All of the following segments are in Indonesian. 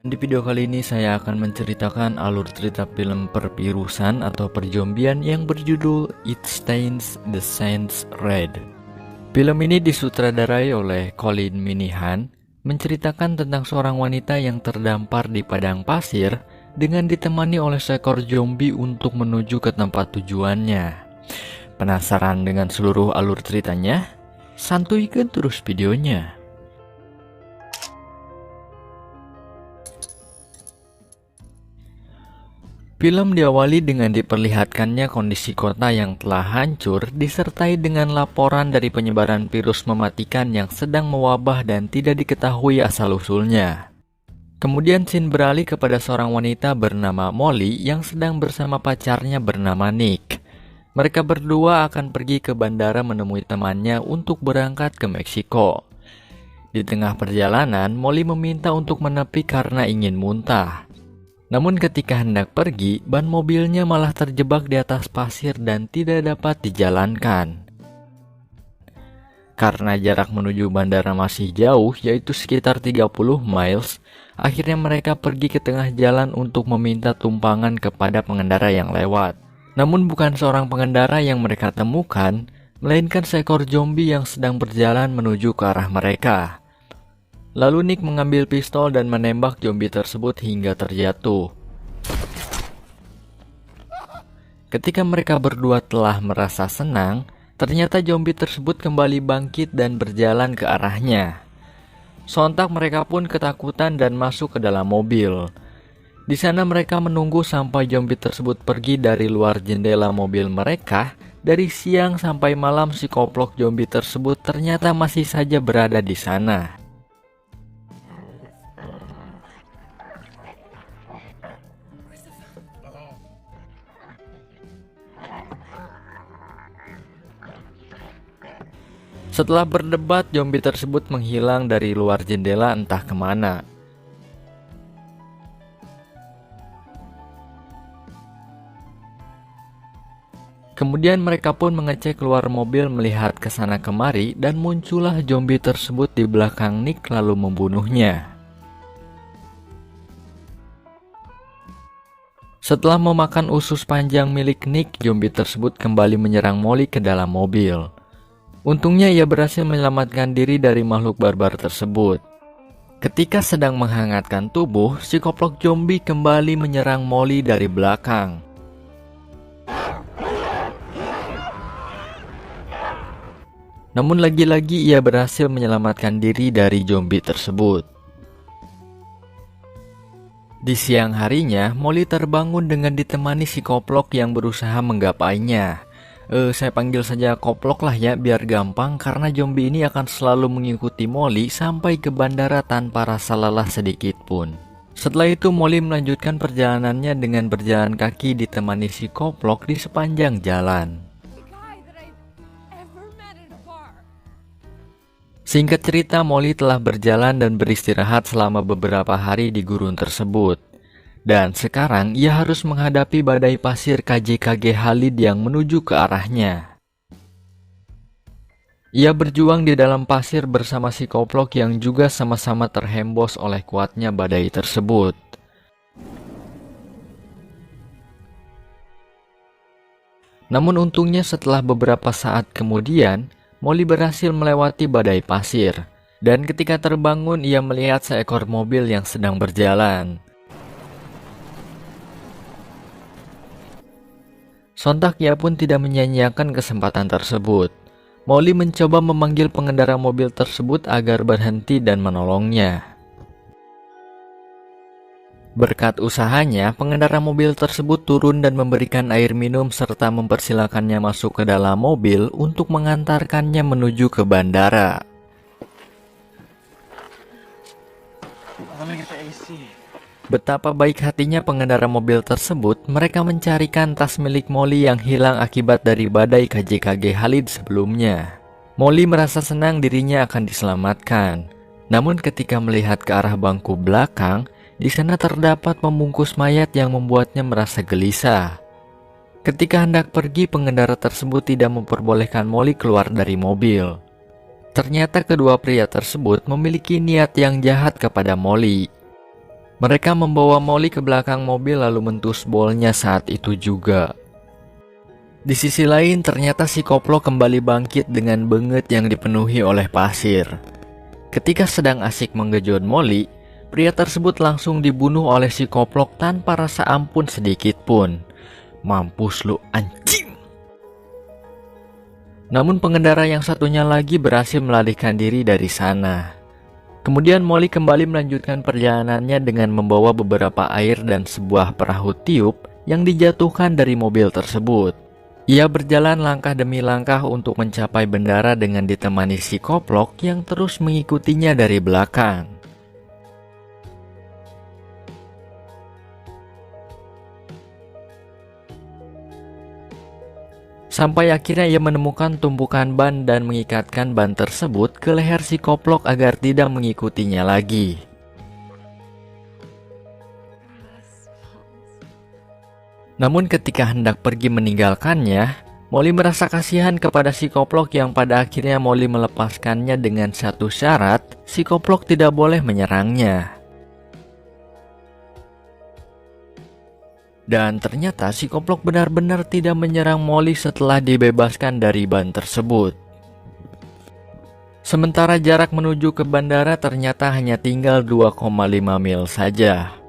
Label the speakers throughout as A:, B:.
A: Di video kali ini saya akan menceritakan alur cerita film perpirusan atau perzombian yang berjudul It Stains the Sands Red. Film ini disutradarai oleh Colin Minihan, menceritakan tentang seorang wanita yang terdampar di padang pasir dengan ditemani oleh seekor zombie untuk menuju ke tempat tujuannya. Penasaran dengan seluruh alur ceritanya? Santuikan terus videonya. Film diawali dengan diperlihatkannya kondisi kota yang telah hancur disertai dengan laporan dari penyebaran virus mematikan yang sedang mewabah dan tidak diketahui asal-usulnya. Kemudian scene beralih kepada seorang wanita bernama Molly yang sedang bersama pacarnya bernama Nick. Mereka berdua akan pergi ke bandara menemui temannya untuk berangkat ke Meksiko. Di tengah perjalanan, Molly meminta untuk menepi karena ingin muntah. Namun ketika hendak pergi, ban mobilnya malah terjebak di atas pasir dan tidak dapat dijalankan. Karena jarak menuju bandara masih jauh, yaitu sekitar 30 miles, akhirnya mereka pergi ke tengah jalan untuk meminta tumpangan kepada pengendara yang lewat. Namun bukan seorang pengendara yang mereka temukan, melainkan seekor zombie yang sedang berjalan menuju ke arah mereka. Lalu Nick mengambil pistol dan menembak zombie tersebut hingga terjatuh. Ketika mereka berdua telah merasa senang, ternyata zombie tersebut kembali bangkit dan berjalan ke arahnya. Sontak mereka pun ketakutan dan masuk ke dalam mobil. Di sana mereka menunggu sampai zombie tersebut pergi dari luar jendela mobil mereka. Dari siang sampai malam si koplok zombie tersebut ternyata masih saja berada di sana. Setelah berdebat, zombie tersebut menghilang dari luar jendela entah kemana. Kemudian mereka pun mengecek keluar mobil melihat ke sana kemari dan muncullah zombie tersebut di belakang Nick lalu membunuhnya. Setelah memakan usus panjang milik Nick, zombie tersebut kembali menyerang Molly ke dalam mobil. Untungnya ia berhasil menyelamatkan diri dari makhluk barbar tersebut. Ketika sedang menghangatkan tubuh, si koplok zombie kembali menyerang Molly dari belakang. Namun lagi-lagi ia berhasil menyelamatkan diri dari zombie tersebut. Di siang harinya, Molly terbangun dengan ditemani si koplok yang berusaha menggapainya. Saya panggil saja koplok lah ya biar gampang karena zombie ini akan selalu mengikuti Molly sampai ke bandara tanpa rasa lelah sedikit pun. Setelah itu Molly melanjutkan perjalanannya dengan berjalan kaki ditemani si koplok di sepanjang jalan. Singkat cerita, Molly telah berjalan dan beristirahat selama beberapa hari di gurun tersebut. Dan sekarang ia harus menghadapi badai pasir KJKG Khalid yang menuju ke arahnya. Ia berjuang di dalam pasir bersama si koplok yang juga sama-sama terhembus oleh kuatnya badai tersebut. Namun untungnya setelah beberapa saat kemudian, Molly berhasil melewati badai pasir. Dan ketika terbangun ia melihat seekor mobil yang sedang berjalan. Sontak ia pun tidak menyia-nyiakan kesempatan tersebut. Molly mencoba memanggil pengendara mobil tersebut agar berhenti dan menolongnya. Berkat usahanya, pengendara mobil tersebut turun dan memberikan air minum serta mempersilakannya masuk ke dalam mobil untuk mengantarkannya menuju ke bandara. Betapa baik hatinya pengendara mobil tersebut, mereka mencarikan tas milik Molly yang hilang akibat dari badai KJKG Khalid sebelumnya. Molly merasa senang dirinya akan diselamatkan. Namun ketika melihat ke arah bangku belakang, di sana terdapat membungkus mayat yang membuatnya merasa gelisah. Ketika hendak pergi, pengendara tersebut tidak memperbolehkan Molly keluar dari mobil. Ternyata kedua pria tersebut memiliki niat yang jahat kepada Molly. Mereka membawa Molly ke belakang mobil lalu mentusbolnya saat itu juga. Di sisi lain, ternyata si Koplo kembali bangkit dengan benget yang dipenuhi oleh pasir. Ketika sedang asik menggejot Molly, pria tersebut langsung dibunuh oleh si Koplok tanpa rasa ampun sedikit pun. Mampus lu anjing! Namun pengendara yang satunya lagi berhasil melarikan diri dari sana. Kemudian Molly kembali melanjutkan perjalanannya dengan membawa beberapa air dan sebuah perahu tiup yang dijatuhkan dari mobil tersebut. Ia berjalan langkah demi langkah untuk mencapai bendara dengan ditemani si Koplok yang terus mengikutinya dari belakang. Sampai akhirnya ia menemukan tumpukan ban dan mengikatkan ban tersebut ke leher si Koplok agar tidak mengikutinya lagi. Namun ketika hendak pergi meninggalkannya, Molly merasa kasihan kepada si Koplok yang pada akhirnya Molly melepaskannya dengan satu syarat, si Koplok tidak boleh menyerangnya. Dan ternyata si Koplok benar-benar tidak menyerang Molly setelah dibebaskan dari ban tersebut. Sementara jarak menuju ke bandara ternyata hanya tinggal 2,5 mil saja.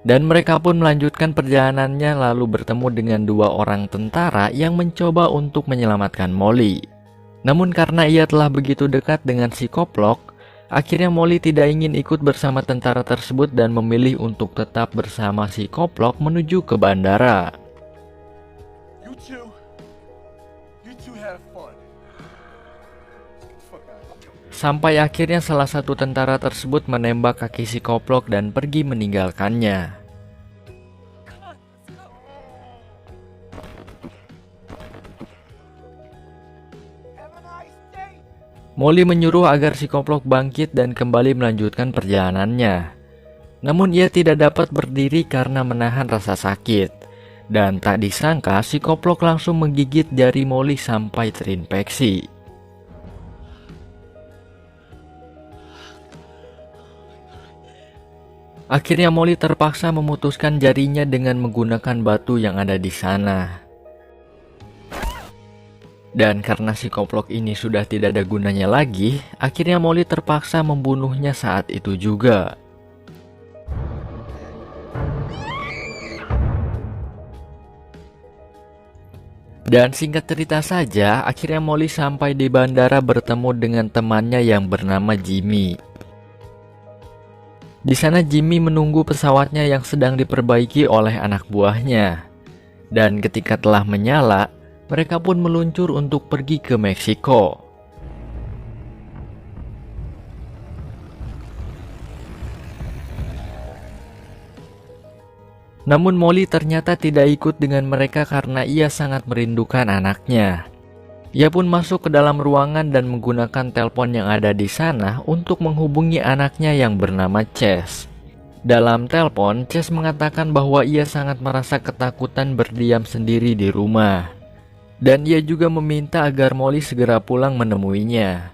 A: Dan mereka pun melanjutkan perjalanannya lalu bertemu dengan dua orang tentara yang mencoba untuk menyelamatkan Molly. Namun karena ia telah begitu dekat dengan si Koplok, akhirnya Molly tidak ingin ikut bersama tentara tersebut dan memilih untuk tetap bersama si Koplok menuju ke bandara. Sampai akhirnya salah satu tentara tersebut menembak kaki si Koplok dan pergi meninggalkannya. Molly menyuruh agar si Koplok bangkit dan kembali melanjutkan perjalanannya. Namun ia tidak dapat berdiri karena menahan rasa sakit. Dan tak disangka si Koplok langsung menggigit jari Molly sampai terinfeksi. Akhirnya Molly terpaksa memutuskan jarinya dengan menggunakan batu yang ada di sana. Dan karena si Koplok ini sudah tidak ada gunanya lagi, akhirnya Molly terpaksa membunuhnya saat itu juga. Dan singkat cerita saja, akhirnya Molly sampai di bandara bertemu dengan temannya yang bernama Jimmy. Di sana Jimmy menunggu pesawatnya yang sedang diperbaiki oleh anak buahnya. Dan ketika telah menyala, mereka pun meluncur untuk pergi ke Meksiko. Namun Molly ternyata tidak ikut dengan mereka karena ia sangat merindukan anaknya. Ia pun masuk ke dalam ruangan dan menggunakan telepon yang ada di sana untuk menghubungi anaknya yang bernama Chase. Dalam telepon, Chase mengatakan bahwa ia sangat merasa ketakutan berdiam sendiri di rumah. Dan ia juga meminta agar Molly segera pulang menemuinya.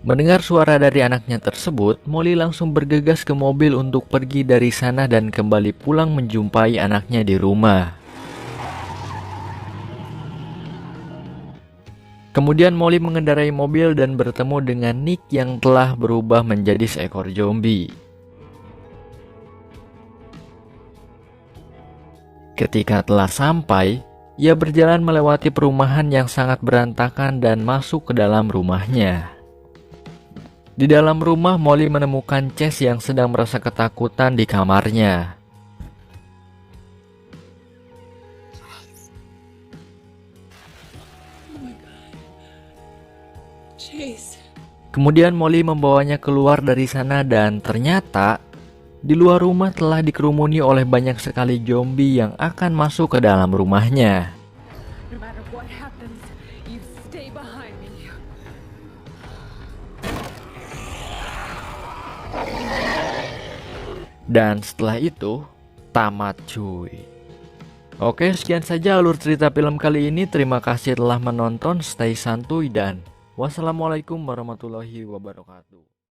A: Mendengar suara dari anaknya tersebut, Molly langsung bergegas ke mobil untuk pergi dari sana dan kembali pulang menjumpai anaknya di rumah. Kemudian Molly mengendarai mobil dan bertemu dengan Nick yang telah berubah menjadi seekor zombie. Ketika telah sampai, ia berjalan melewati perumahan yang sangat berantakan dan masuk ke dalam rumahnya. Di dalam rumah, Molly menemukan Chase yang sedang merasa ketakutan di kamarnya. Kemudian Molly membawanya keluar dari sana dan ternyata di luar rumah telah dikerumuni oleh banyak sekali zombie yang akan masuk ke dalam rumahnya. Dan setelah itu tamat cuy. Oke, sekian saja alur cerita film kali ini. Terima kasih telah menonton. Stay santuy dan wassalamualaikum warahmatullahi wabarakatuh.